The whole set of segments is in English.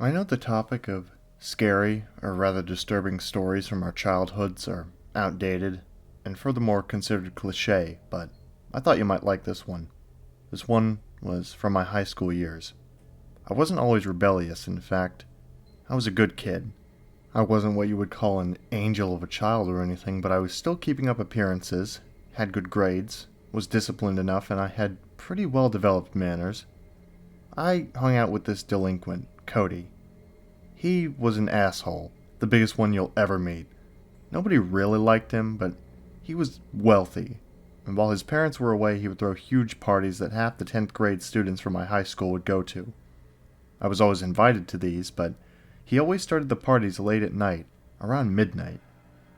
I know the topic of scary, or rather disturbing stories from our childhoods are outdated, and furthermore considered cliche, but I thought you might like this one. This one was from my high school years. I wasn't always rebellious, in fact. I was a good kid. I wasn't what you would call an angel of a child or anything, but I was still keeping up appearances, had good grades, was disciplined enough, and I had pretty well developed manners. I hung out with this delinquent, Cody. He was an asshole, the biggest one you'll ever meet. Nobody really liked him, but he was wealthy, and while his parents were away, he would throw huge parties that half the 10th grade students from my high school would go to. I was always invited to these, but he always started the parties late at night, around midnight.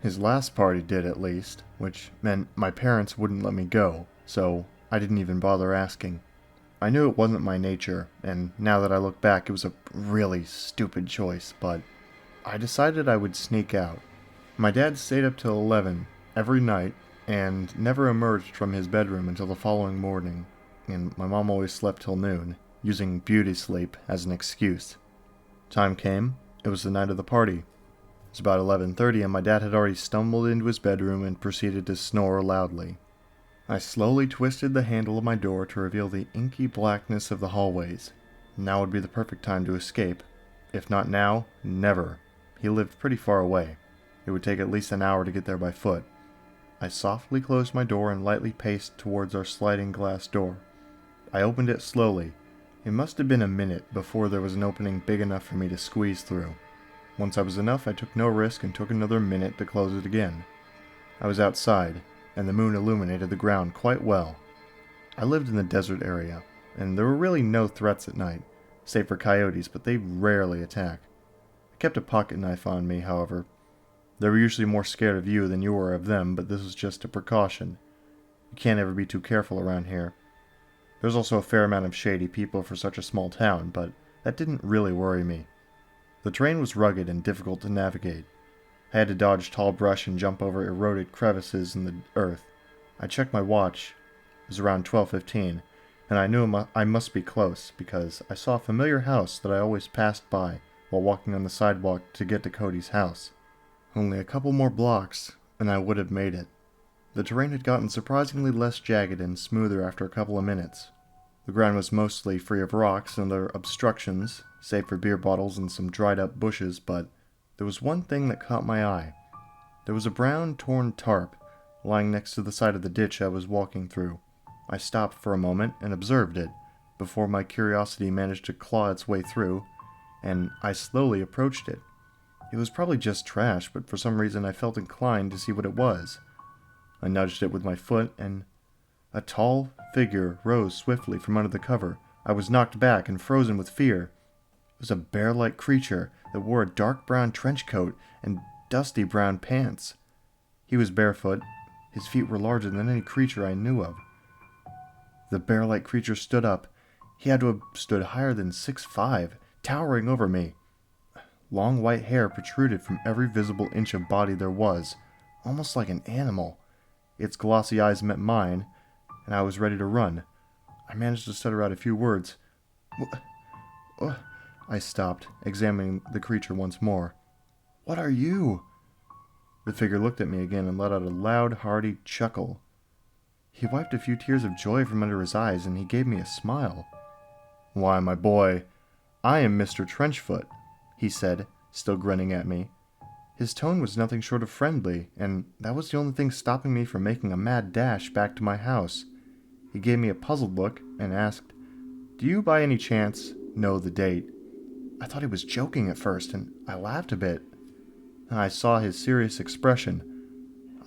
His last party did, at least, which meant my parents wouldn't let me go, so I didn't even bother asking. I knew it wasn't my nature, and now that I look back, it was a really stupid choice, but I decided I would sneak out. My dad stayed up till 11 every night and never emerged from his bedroom until the following morning, and my mom always slept till noon, using beauty sleep as an excuse. Time came. It was the night of the party. It was about 11:30 and my dad had already stumbled into his bedroom and proceeded to snore loudly. I slowly twisted the handle of my door to reveal the inky blackness of the hallways. Now would be the perfect time to escape. If not now, never. He lived pretty far away. It would take at least an hour to get there by foot. I softly closed my door and lightly paced towards our sliding glass door. I opened it slowly. It must have been a minute before there was an opening big enough for me to squeeze through. Once I was enough, I took no risk and took another minute to close it again. I was outside, and the moon illuminated the ground quite well. I lived in the desert area, and there were really no threats at night, save for coyotes, but they rarely attack. I kept a pocket knife on me, however. They were usually more scared of you than you were of them, but this was just a precaution. You can't ever be too careful around here. There's also a fair amount of shady people for such a small town, but that didn't really worry me. The terrain was rugged and difficult to navigate. I had to dodge tall brush and jump over eroded crevices in the earth. I checked my watch. It was around 12:15, and I knew I must be close, because I saw a familiar house that I always passed by while walking on the sidewalk to get to Cody's house. Only a couple more blocks, and I would have made it. The terrain had gotten surprisingly less jagged and smoother after a couple of minutes. The ground was mostly free of rocks and other obstructions, save for beer bottles and some dried-up bushes, but there was one thing that caught my eye. There was a brown, torn tarp lying next to the side of the ditch I was walking through. I stopped for a moment and observed it, before my curiosity managed to claw its way through, and I slowly approached it. It was probably just trash, but for some reason I felt inclined to see what it was. I nudged it with my foot, and a tall figure rose swiftly from under the cover. I was knocked back and frozen with fear. It was a bear-like creature that wore a dark brown trench coat and dusty brown pants. He was barefoot. His feet were larger than any creature I knew of. The bear-like creature stood up. He had to have stood higher than 6'5", towering over me. Long white hair protruded from every visible inch of body there was, almost like an animal. Its glossy eyes met mine, and I was ready to run. I managed to stutter out a few words. I stopped, examining the creature once more. "What are you?" The figure looked at me again and let out a loud, hearty chuckle. He wiped a few tears of joy from under his eyes, and he gave me a smile. "Why, my boy, I am Mr. Trenchfoot," he said, still grinning at me. His tone was nothing short of friendly, and that was the only thing stopping me from making a mad dash back to my house. He gave me a puzzled look and asked, "Do you by any chance know the date?" I thought he was joking at first, and I laughed a bit. Then I saw his serious expression.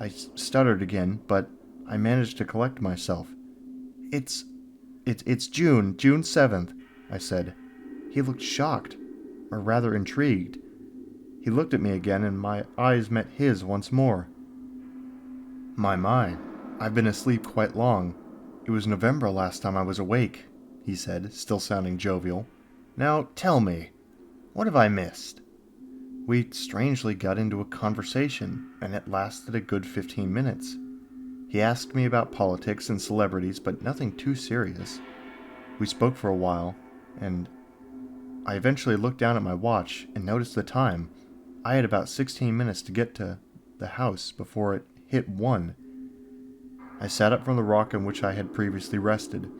I stuttered again, but I managed to collect myself. It's June 7th, I said. He looked shocked, or rather intrigued. He looked at me again, and my eyes met his once more. My, I've been asleep quite long. It was November last time I was awake," he said, still sounding jovial. "Now, tell me, what have I missed?" We strangely got into a conversation, and it lasted a good 15 minutes. He asked me about politics and celebrities, but nothing too serious. We spoke for a while, and I eventually looked down at my watch and noticed the time. I had about 16 minutes to get to the house before it hit 1. I sat up from the rock on which I had previously rested.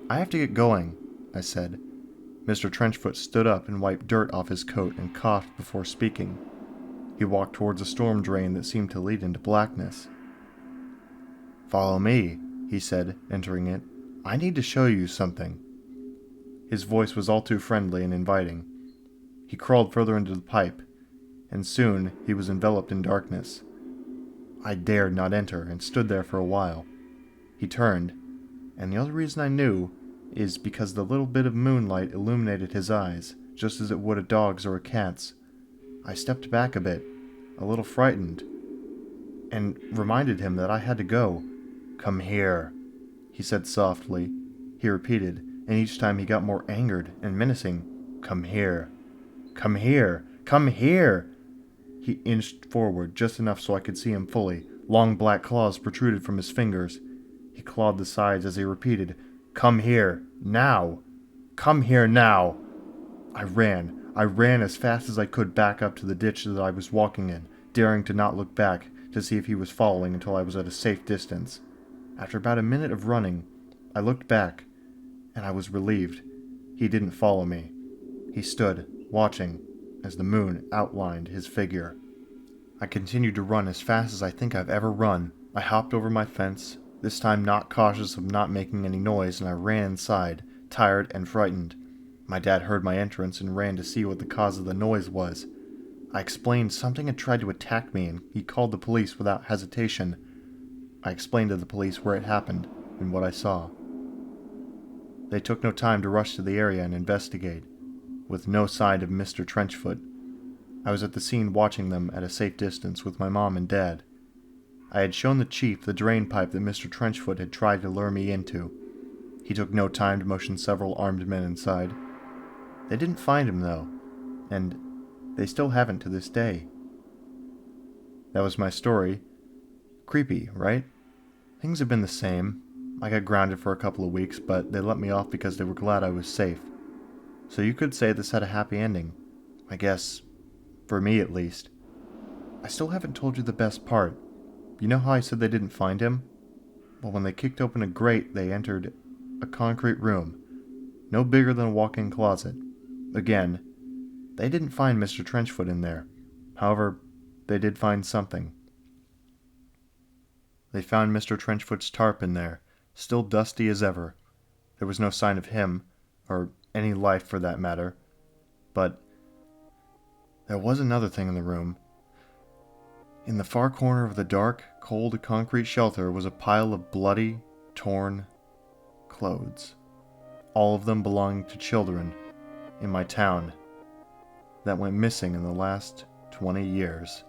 "I have to get going," I said. Mr. Trenchfoot stood up and wiped dirt off his coat and coughed before speaking. He walked towards a storm drain that seemed to lead into blackness. "Follow me," he said, entering it. "I need to show you something." His voice was all too friendly and inviting. He crawled further into the pipe, and soon he was enveloped in darkness. I dared not enter and stood there for a while. He turned, and the only reason I knew is because the little bit of moonlight illuminated his eyes, just as it would a dog's or a cat's. I stepped back a bit, a little frightened, and reminded him that I had to go. "Come here," he said softly. He repeated, and each time he got more angered and menacing. "Come here. Come here. Come here!" He inched forward just enough so I could see him fully. Long black claws protruded from his fingers. He clawed the sides as he repeated, "Come here, now! Come here now!" I ran as fast as I could back up to the ditch that I was walking in, daring to not look back to see if he was following until I was at a safe distance. After about a minute of running, I looked back, and I was relieved. He didn't follow me. He stood, watching, as the moon outlined his figure. I continued to run as fast as I think I've ever run. I hopped over my fence, this time not cautious of not making any noise, and I ran inside, tired and frightened. My dad heard my entrance and ran to see what the cause of the noise was. I explained something had tried to attack me, and he called the police without hesitation. I explained to the police where it happened and what I saw. They took no time to rush to the area and investigate, with no sign of Mr. Trenchfoot. I was at the scene watching them at a safe distance with my mom and dad. I had shown the chief the drain pipe that Mr. Trenchfoot had tried to lure me into. He took no time to motion several armed men inside. They didn't find him, though, and they still haven't to this day. That was my story. Creepy, right? Things have been the same. I got grounded for a couple of weeks, but they let me off because they were glad I was safe. So you could say this had a happy ending. I guess, for me at least. I still haven't told you the best part. You know how I said they didn't find him? Well, when they kicked open a grate, they entered a concrete room, no bigger than a walk-in closet. Again, they didn't find Mr. Trenchfoot in there. However, they did find something. They found Mr. Trenchfoot's tarp in there, still dusty as ever. There was no sign of him, or any life for that matter. But there was another thing in the room. In the far corner of the dark, cold concrete shelter was a pile of bloody, torn clothes. All of them belonging to children in my town that went missing in the last 20 years.